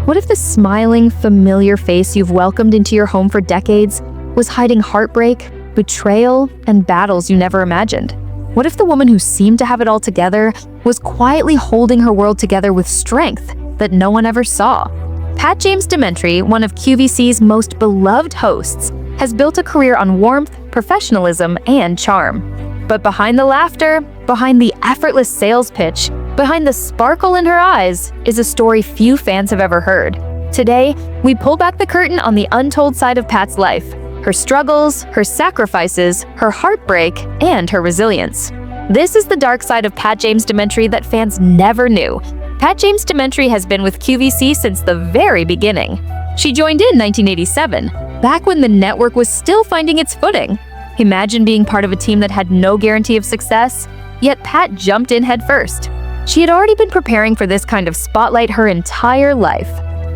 What if the smiling, familiar face you've welcomed into your home for decades was hiding heartbreak, betrayal, and battles you never imagined? What if the woman who seemed to have it all together was quietly holding her world together with strength that no one ever saw? Pat James-Dementri, one of QVC's most beloved hosts, has built a career on warmth, professionalism, and charm. But behind the laughter, behind the effortless sales pitch, behind the sparkle in her eyes, is a story few fans have ever heard. Today, we pull back the curtain on the untold side of Pat's life: her struggles, her sacrifices, her heartbreak, and her resilience. This is the dark side of Pat James-Dementri that fans never knew. Pat James-Dementri has been with QVC since the very beginning. She joined in 1987, back when the network was still finding its footing. Imagine being part of a team that had no guarantee of success, yet Pat jumped in headfirst. She had already been preparing for this kind of spotlight her entire life.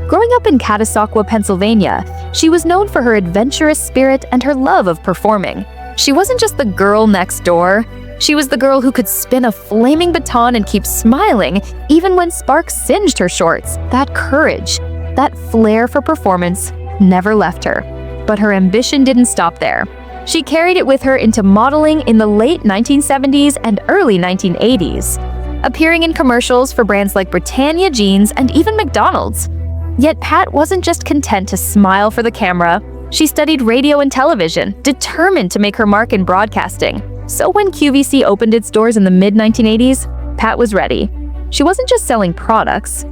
Growing up in Catasauqua, Pennsylvania, she was known for her adventurous spirit and her love of performing. She wasn't just the girl next door. She was the girl who could spin a flaming baton and keep smiling even when sparks singed her shorts. That courage, that flair for performance never left her. But her ambition didn't stop there. She carried it with her into modeling in the late 1970s and early 1980s, appearing in commercials for brands like Britannia Jeans and even McDonald's. Yet Pat wasn't just content to smile for the camera. She studied radio and television, determined to make her mark in broadcasting. So when QVC opened its doors in the mid-1980s, Pat was ready. She wasn't just selling products,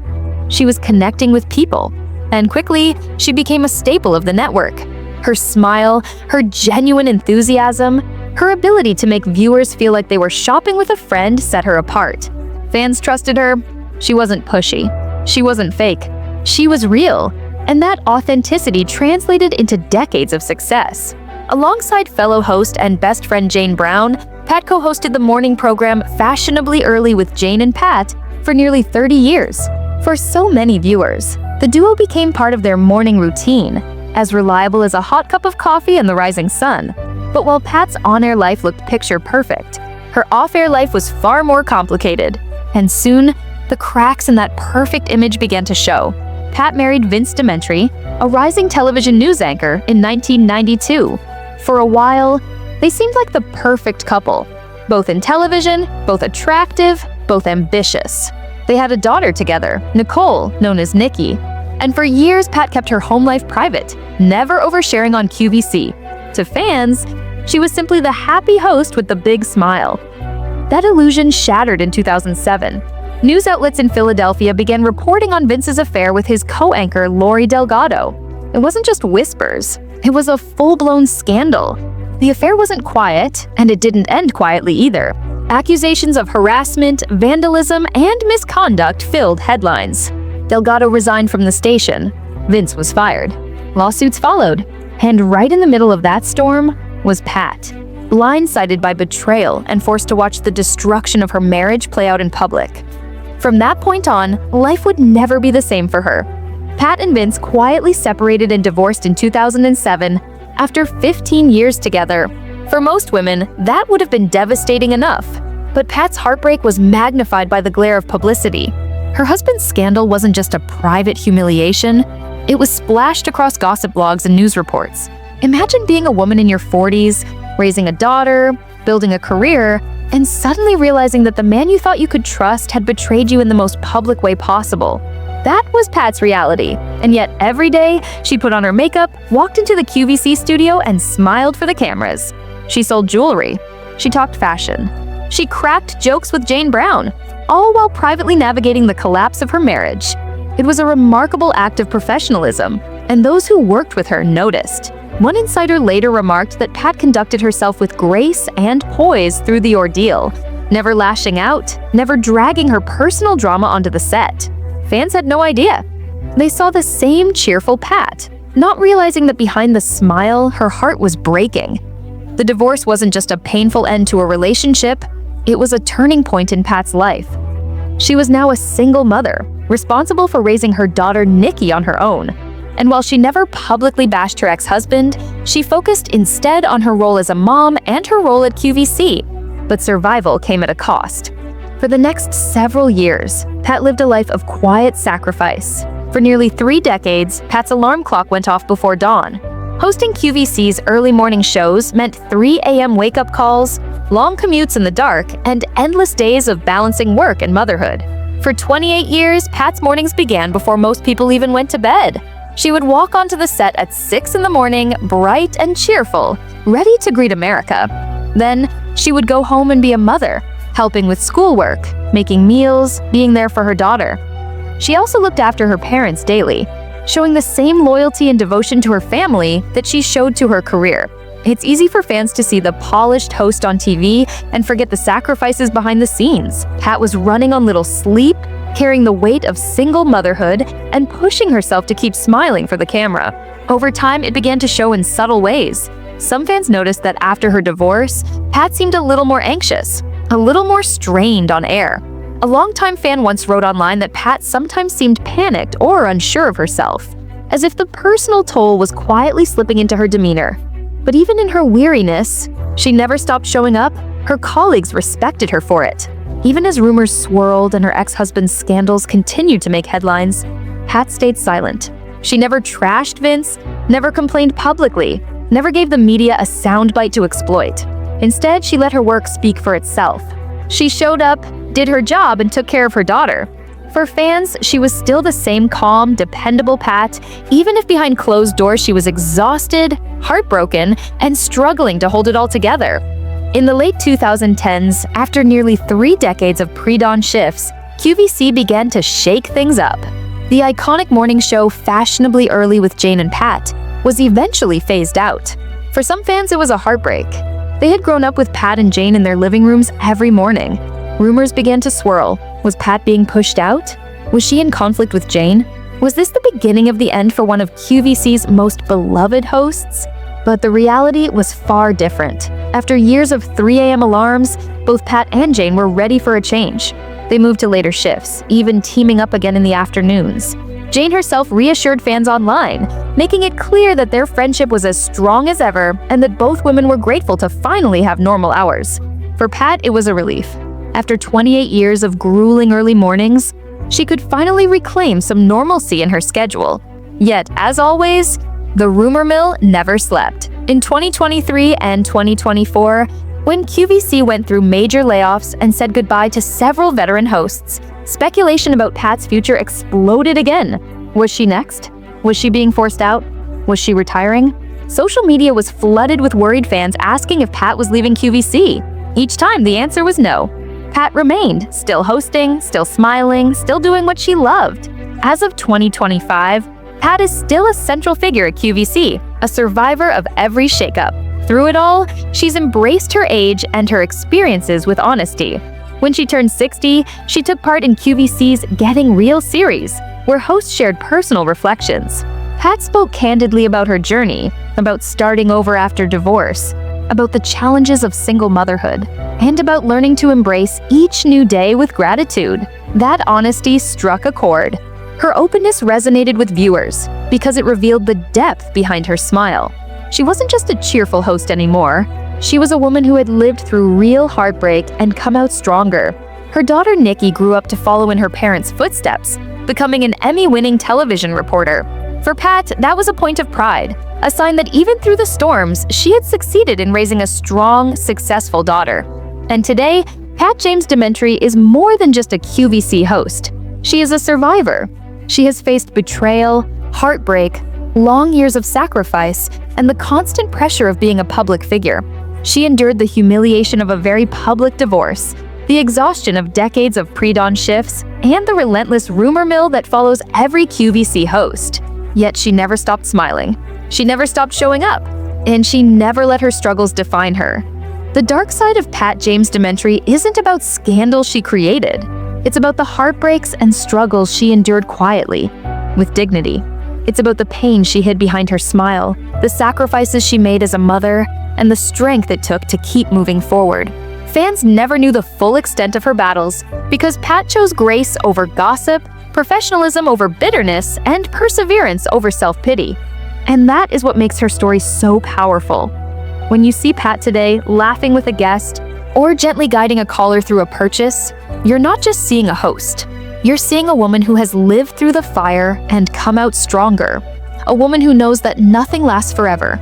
she was connecting with people. And quickly, she became a staple of the network. Her smile, her genuine enthusiasm, her ability to make viewers feel like they were shopping with a friend set her apart. Fans trusted her. She wasn't pushy. She wasn't fake. She was real. And that authenticity translated into decades of success. Alongside fellow host and best friend Jane Brown, Pat co-hosted the morning program Fashionably Early with Jane and Pat for nearly 30 years. For so many viewers, the duo became part of their morning routine, as reliable as a hot cup of coffee and the rising sun. But while Pat's on-air life looked picture perfect, her off-air life was far more complicated. And soon, the cracks in that perfect image began to show. Pat married Vince Dementri, a rising television news anchor, in 1992. For a while, they seemed like the perfect couple. Both in television, both attractive, both ambitious. They had a daughter together, Nicole, known as Nikki. And for years, Pat kept her home life private, never oversharing on QVC. To fans, she was simply the happy host with the big smile. That illusion shattered in 2007. News outlets in Philadelphia began reporting on Vince's affair with his co-anchor Lori Delgado. It wasn't just whispers, it was a full-blown scandal. The affair wasn't quiet, and it didn't end quietly either. Accusations of harassment, vandalism, and misconduct filled headlines. Delgado resigned from the station. Vince was fired. Lawsuits followed. And right in the middle of that storm was Pat, blindsided by betrayal and forced to watch the destruction of her marriage play out in public. From that point on, life would never be the same for her. Pat and Vince quietly separated and divorced in 2007 after 15 years together. For most women, that would have been devastating enough. But Pat's heartbreak was magnified by the glare of publicity. Her husband's scandal wasn't just a private humiliation, it was splashed across gossip blogs and news reports. Imagine being a woman in your 40s, raising a daughter, building a career, and suddenly realizing that the man you thought you could trust had betrayed you in the most public way possible. That was Pat's reality, and yet every day she put on her makeup, walked into the QVC studio, and smiled for the cameras. She sold jewelry. She talked fashion. She cracked jokes with Jane Brown, all while privately navigating the collapse of her marriage. It was a remarkable act of professionalism, and those who worked with her noticed. One insider later remarked that Pat conducted herself with grace and poise through the ordeal, never lashing out, never dragging her personal drama onto the set. Fans had no idea. They saw the same cheerful Pat, not realizing that behind the smile, her heart was breaking. The divorce wasn't just a painful end to a relationship, it was a turning point in Pat's life. She was now a single mother, responsible for raising her daughter Nikki on her own. And while she never publicly bashed her ex-husband, she focused instead on her role as a mom and her role at QVC. But survival came at a cost. For the next several years, Pat lived a life of quiet sacrifice. For nearly 3 decades, Pat's alarm clock went off before dawn. Hosting QVC's early morning shows meant 3 a.m. wake-up calls, long commutes in the dark, and endless days of balancing work and motherhood. For 28 years, Pat's mornings began before most people even went to bed. She would walk onto the set at 6 in the morning, bright and cheerful, ready to greet America. Then, she would go home and be a mother, helping with schoolwork, making meals, being there for her daughter. She also looked after her parents daily, showing the same loyalty and devotion to her family that she showed to her career. It's easy for fans to see the polished host on TV and forget the sacrifices behind the scenes. Pat was running on little sleep, carrying the weight of single motherhood, and pushing herself to keep smiling for the camera. Over time, it began to show in subtle ways. Some fans noticed that after her divorce, Pat seemed a little more anxious, a little more strained on air. A longtime fan once wrote online that Pat sometimes seemed panicked or unsure of herself, as if the personal toll was quietly slipping into her demeanor. But even in her weariness, she never stopped showing up. Her colleagues respected her for it. Even as rumors swirled and her ex-husband's scandals continued to make headlines, Pat stayed silent. She never trashed Vince, never complained publicly, never gave the media a soundbite to exploit. Instead, she let her work speak for itself. She showed up, did her job, and took care of her daughter. For fans, she was still the same calm, dependable Pat, even if behind closed doors she was exhausted, heartbroken, and struggling to hold it all together. In the late 2010s, after nearly 3 decades of pre-dawn shifts, QVC began to shake things up. The iconic morning show Fashionably Early with Jane and Pat was eventually phased out. For some fans, it was a heartbreak. They had grown up with Pat and Jane in their living rooms every morning. Rumors began to swirl. Was Pat being pushed out? Was she in conflict with Jane? Was this the beginning of the end for one of QVC's most beloved hosts? But the reality was far different. After years of 3 a.m. alarms, both Pat and Jane were ready for a change. They moved to later shifts, even teaming up again in the afternoons. Jane herself reassured fans online, making it clear that their friendship was as strong as ever and that both women were grateful to finally have normal hours. For Pat, it was a relief. After 28 years of grueling early mornings, she could finally reclaim some normalcy in her schedule. Yet, as always, the rumor mill never slept. In 2023 and 2024, when QVC went through major layoffs and said goodbye to several veteran hosts, speculation about Pat's future exploded again. Was she next? Was she being forced out? Was she retiring? Social media was flooded with worried fans asking if Pat was leaving QVC. Each time, the answer was no. Pat remained, still hosting, still smiling, still doing what she loved. As of 2025, Pat is still a central figure at QVC, a survivor of every shakeup. Through it all, she's embraced her age and her experiences with honesty. When she turned 60, she took part in QVC's Getting Real series, where hosts shared personal reflections. Pat spoke candidly about her journey, about starting over after divorce, about the challenges of single motherhood, and about learning to embrace each new day with gratitude. That honesty struck a chord. Her openness resonated with viewers because it revealed the depth behind her smile. She wasn't just a cheerful host anymore. She was a woman who had lived through real heartbreak and come out stronger. Her daughter Nikki grew up to follow in her parents' footsteps, becoming an Emmy-winning television reporter. For Pat, that was a point of pride, a sign that even through the storms, she had succeeded in raising a strong, successful daughter. And today, Pat James-Dementri is more than just a QVC host. She is a survivor. She has faced betrayal, heartbreak, long years of sacrifice, and the constant pressure of being a public figure. She endured the humiliation of a very public divorce, the exhaustion of decades of pre-dawn shifts, and the relentless rumor mill that follows every QVC host. Yet she never stopped smiling. She never stopped showing up. And she never let her struggles define her. The dark side of Pat James-Dementri isn't about scandals she created. It's about the heartbreaks and struggles she endured quietly, with dignity. It's about the pain she hid behind her smile, the sacrifices she made as a mother, and the strength it took to keep moving forward. Fans never knew the full extent of her battles because Pat chose grace over gossip, professionalism over bitterness, and perseverance over self-pity. And that is what makes her story so powerful. When you see Pat today laughing with a guest or gently guiding a caller through a purchase, you're not just seeing a host. You're seeing a woman who has lived through the fire and come out stronger. A woman who knows that nothing lasts forever.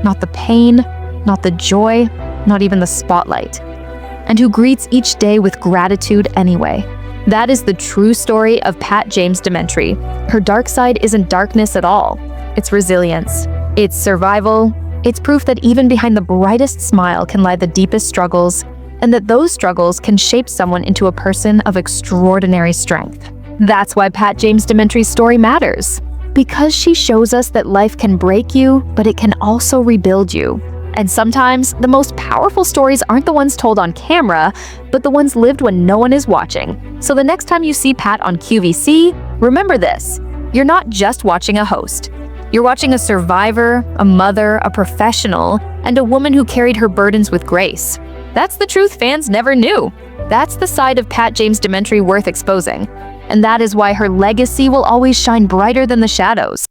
Not the pain, not the joy, not even the spotlight. And who greets each day with gratitude anyway. That is the true story of Pat James-Dementri. Her dark side isn't darkness at all. It's resilience. It's survival. It's proof that even behind the brightest smile can lie the deepest struggles, and that those struggles can shape someone into a person of extraordinary strength. That's why Pat James-Dementri's story matters. Because she shows us that life can break you, but it can also rebuild you. And sometimes, the most powerful stories aren't the ones told on camera, but the ones lived when no one is watching. So the next time you see Pat on QVC, remember this: you're not just watching a host. You're watching a survivor, a mother, a professional, and a woman who carried her burdens with grace. That's the truth fans never knew. That's the side of Pat James-Dementri worth exposing. And that is why her legacy will always shine brighter than the shadows.